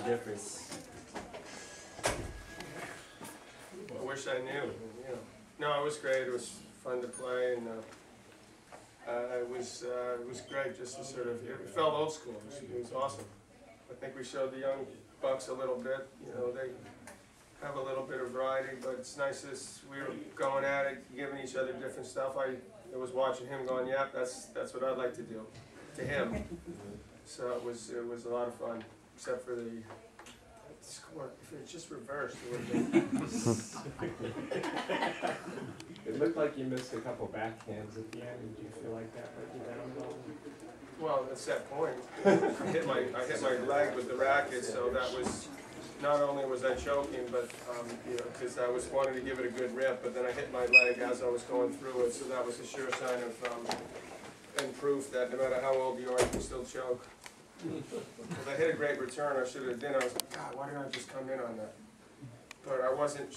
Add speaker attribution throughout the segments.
Speaker 1: difference.
Speaker 2: I wish I knew. Yeah. No, it was great. It was fun to play, and it was great just to sort of. It felt old school. It was awesome. I think we showed the young bucks a little bit. You know, they have a little bit of variety, but it's nice as we were going at it, giving each other different stuff. I was watching him going, "Yeah, that's what I'd like to do," to him. So it was a lot of fun, except for the score. If it just reversed, it would have been.
Speaker 1: It looked like you missed a couple backhands at the end. Did you feel like that let you down at all?
Speaker 2: Well, at that point, I hit my leg with the racket, so that was, not only was I choking, but you know, because I was wanting to give it a good rip, but then I hit my leg as I was going through it, so that was a sure sign of and proof that no matter how old you are, you can still choke. If I hit a great return, I should have done. I was like, God, why didn't I just come in on that? But I wasn't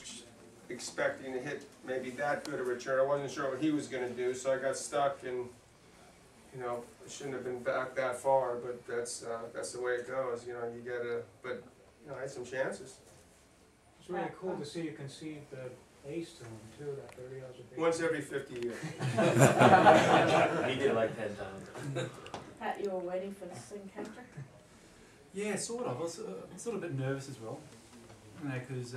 Speaker 2: expecting to hit maybe that good a return. I wasn't sure what he was going to do, so I got stuck, and you know, I shouldn't have been back that far. But that's the way it goes. You know, you gotta. But you know, I had some chances.
Speaker 3: It's really cool to see you concede the ace to him too. That 30 hours a day.
Speaker 2: Once every 50 years.
Speaker 1: He did like 10 times.
Speaker 4: Pat, you were waiting for this encounter?
Speaker 5: Yeah, sort of. I was sort of a bit nervous as well, you know, because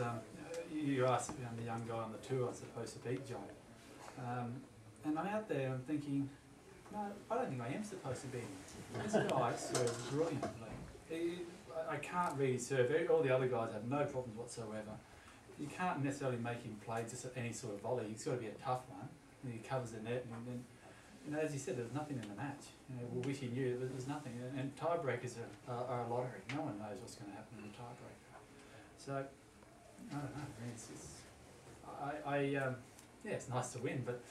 Speaker 5: you asked me, I'm the young guy on the tour, I'm supposed to beat John. And I'm out there, I'm thinking, no, I don't think I am supposed to beat him. This guy serves brilliantly. I can't really serve. All the other guys have no problems whatsoever. You can't necessarily make him play just at any sort of volley. It's got to be a tough one. And he covers the net, and then, you know, as you said, there's nothing in the match. You know, we wish he knew there's nothing. And tiebreakers are a lottery. No one knows what's going to happen in a tiebreaker. So, I don't know. I mean, yeah, it's nice to win, but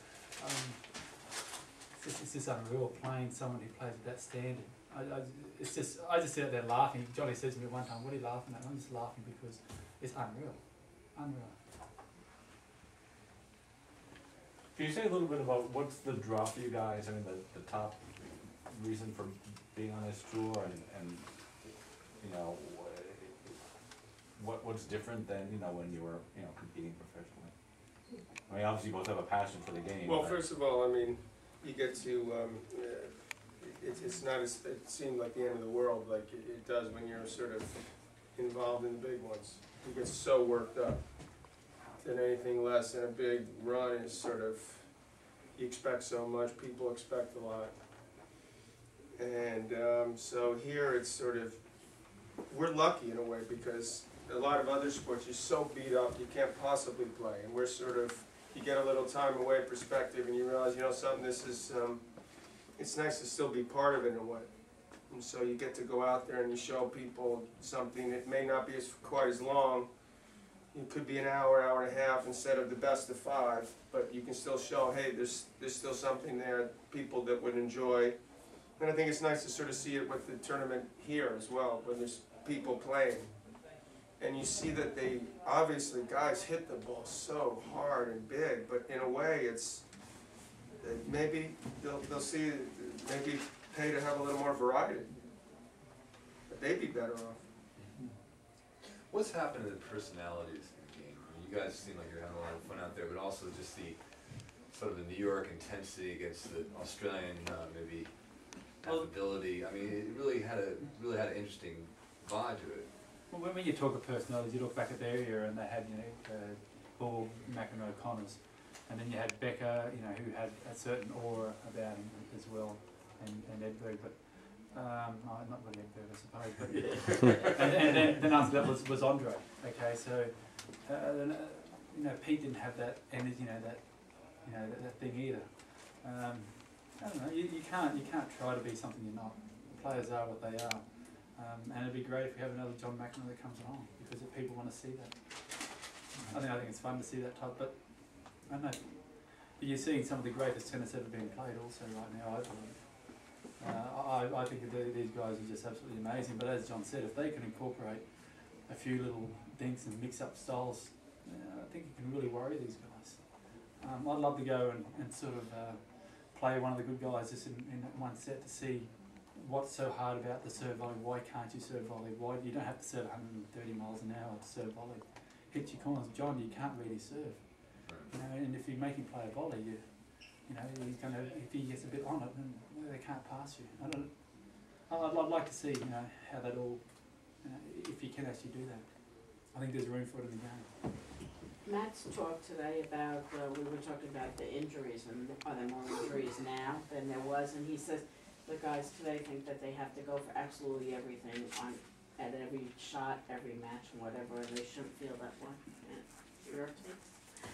Speaker 5: it's just unreal playing someone who plays at that standard. I just sit out there laughing. Johnny says to me one time, "What are you laughing at?" And I'm just laughing because it's unreal. Unreal.
Speaker 6: Can you say a little bit about what's the draw for you guys? I mean, the top reason for being on this tour, and you know, what's different than, you know, when you were, you know, competing professionally? I mean, obviously you both have a passion for the game.
Speaker 2: Well, first of all, I mean, you get to, it's not as, it seemed like the end of the world like it does when you're sort of involved in the big ones. You get so worked up than anything less, and a big run is sort of, you expect so much, people expect a lot. And so here it's sort of, we're lucky in a way because a lot of other sports you're so beat up you can't possibly play, and we're sort of, you get a little time away perspective and you realize, you know something, this is, it's nice to still be part of it in a way. And so you get to go out there and you show people something that may not be quite as long. It could be an hour, hour and a half instead of the best of 5, but you can still show, hey, there's still something there, people that would enjoy. And I think it's nice to sort of see it with the tournament here as well, when there's people playing. And you see that they, obviously, guys hit the ball so hard and big, but in a way it's, maybe they'll see, maybe pay to have a little more variety. But they'd be better off.
Speaker 7: What's happened to the personalities in the game? I mean, you guys seem like you're having a lot of fun out there, but also just the sort of the New York intensity against the Australian maybe affability. I mean, it really had an interesting vibe to it.
Speaker 5: Well, when you talk of personalities, you look back at their era and they had, you know, Ball, McEnroe, Connors, and then you had Becker, you know, who had a certain aura about him as well, and Edberg, but not really Edberg, I suppose, but and then after that was Andre. Okay, so you know, Pete didn't have that energy, that thing either. I don't know. You can't try to be something you're not. The players are what they are. And it'd be great if we have another John McEnroe that comes along, because if people want to see that. I think it's fun to see that type, but I don't know. You're seeing some of the greatest tennis ever being played also right now, I believe. I think these guys are just absolutely amazing, but as John said, if they can incorporate a few little things and mix up styles, I think it can really worry these guys. I'd love to go and sort of play one of the good guys just in one set to see what's so hard about the serve volley? Why can't you serve volley? Why you don't have to serve 130 miles an hour to serve volley? Hit your corners, John. You can't really serve. You know, and if you make him play a volley, you know, he's gonna. If he gets a bit on it, then they can't pass you. I'd like to see, you know, how that all, you know, if you can actually do that. I think there's room for it in the game.
Speaker 4: Matt's talked today about, we were talking about the injuries, and are there more injuries now than there was, and he says the guys today think that they have to go for absolutely everything at every shot, every match, and whatever, and they shouldn't feel that way. Your take?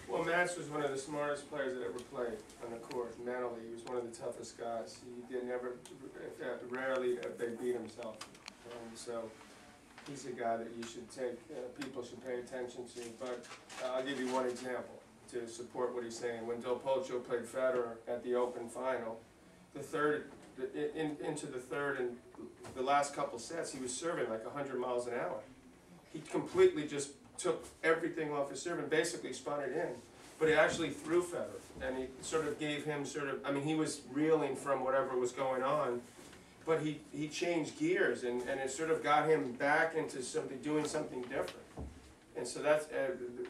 Speaker 2: Well, Max was one of the smartest players that ever played on the court. Mentally, he was one of the toughest guys. He rarely if they beat himself. So he's a guy that you should take, people should pay attention to. But I'll give you one example to support what he's saying. When Del Potro played Federer at the Open final, into the third and the last couple sets, he was serving like 100 miles an hour. He completely just took everything off his serve and basically spun it in. But he actually threw Federer, and he sort of gave him I mean, he was reeling from whatever was going on, but he changed gears, and it sort of got him back into doing something different. And so that's,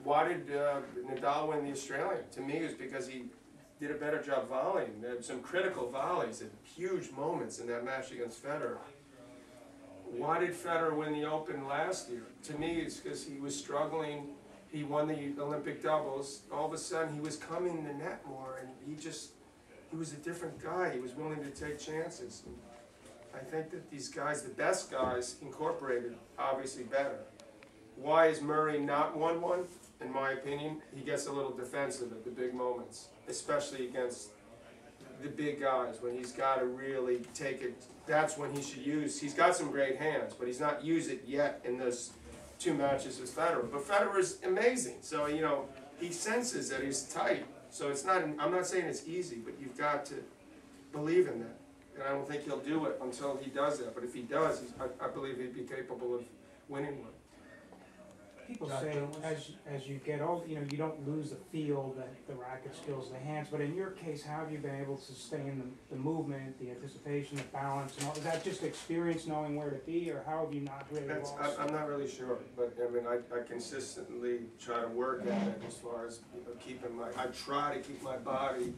Speaker 2: why did Nadal win the Australian? To me, it was because he did a better job volleying. There were some critical volleys at huge moments in that match against Federer. Why did Federer win the Open last year? To me, it's because he was struggling. He won the Olympic doubles. All of a sudden, he was coming to net more, and he was a different guy. He was willing to take chances. And I think that these guys, the best guys, incorporated obviously better. Why is Murray not won one? In my opinion, he gets a little defensive at the big moments, especially against the big guys, when he's got to really take it. That's when he should use. He's got some great hands, but he's not used it yet in those 2 matches with Federer. But Federer's amazing, so you know he senses that he's tight. So it's not. I'm not saying it's easy, but you've got to believe in that. And I don't think he'll do it until he does that. But if he does, I believe he'd be capable of winning one.
Speaker 3: People say as you get older, you know, you don't lose the feel, the racket skills, the hands. But in your case, how have you been able to sustain the movement, the anticipation, the balance, and all? Is that just experience, knowing where to be, or how have you not really lost?
Speaker 2: I'm not really sure, but I mean, I consistently try to work at it as far as, you know, I try to keep my body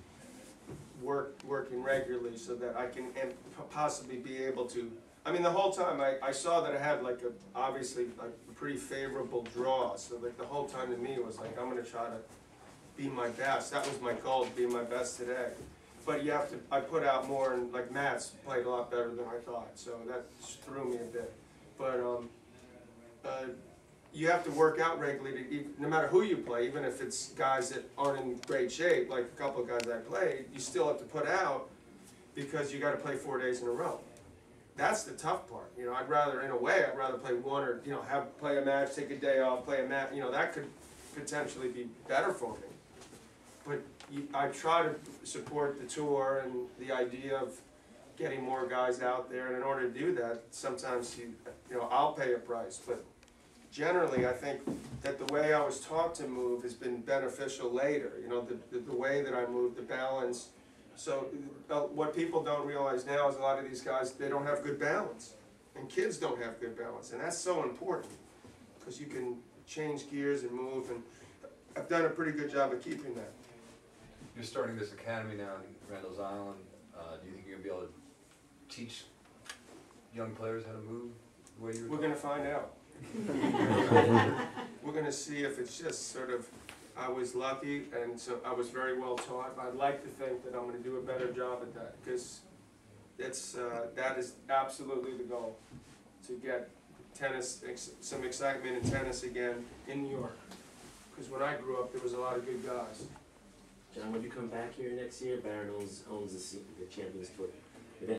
Speaker 2: working regularly so that I can possibly be able to. I mean, the whole time I saw that I had like obviously like a pretty favorable draw. So like the whole time to me it was like, I'm going to try to be my best. That was my goal, to be my best today. But you have to, I put out more, and like Matt's played a lot better than I thought. So that threw me a bit. But you have to work out regularly, no matter who you play, even if it's guys that aren't in great shape, like a couple of guys I played, you still have to put out because you got to play 4 days in a row. That's the tough part. You know, I'd rather play one, or, you know, play a match, take a day off, play a match. You know, that could potentially be better for me. But I try to support the tour and the idea of getting more guys out there. And in order to do that, sometimes you know, I'll pay a price. But generally, I think that the way I was taught to move has been beneficial later. You know, the way that I move, the balance. So what people don't realize now is a lot of these guys, they don't have good balance. And kids don't have good balance. And that's so important because you can change gears and move. And I've done a pretty good job of keeping that.
Speaker 7: You're starting this academy now in Randall's Island. Do you think you're going to be able to teach young players how to move the way you're
Speaker 2: We're going to find out. We're going to see if it's just sort of, I was lucky, and so I was very well taught. I'd like to think that I'm going to do a better job at that, because that is absolutely the goal, to get tennis, some excitement in tennis again in New York. Because when I grew up, there was a lot of good guys.
Speaker 8: John, would you come back here next year? Barron owns the Champions Tour.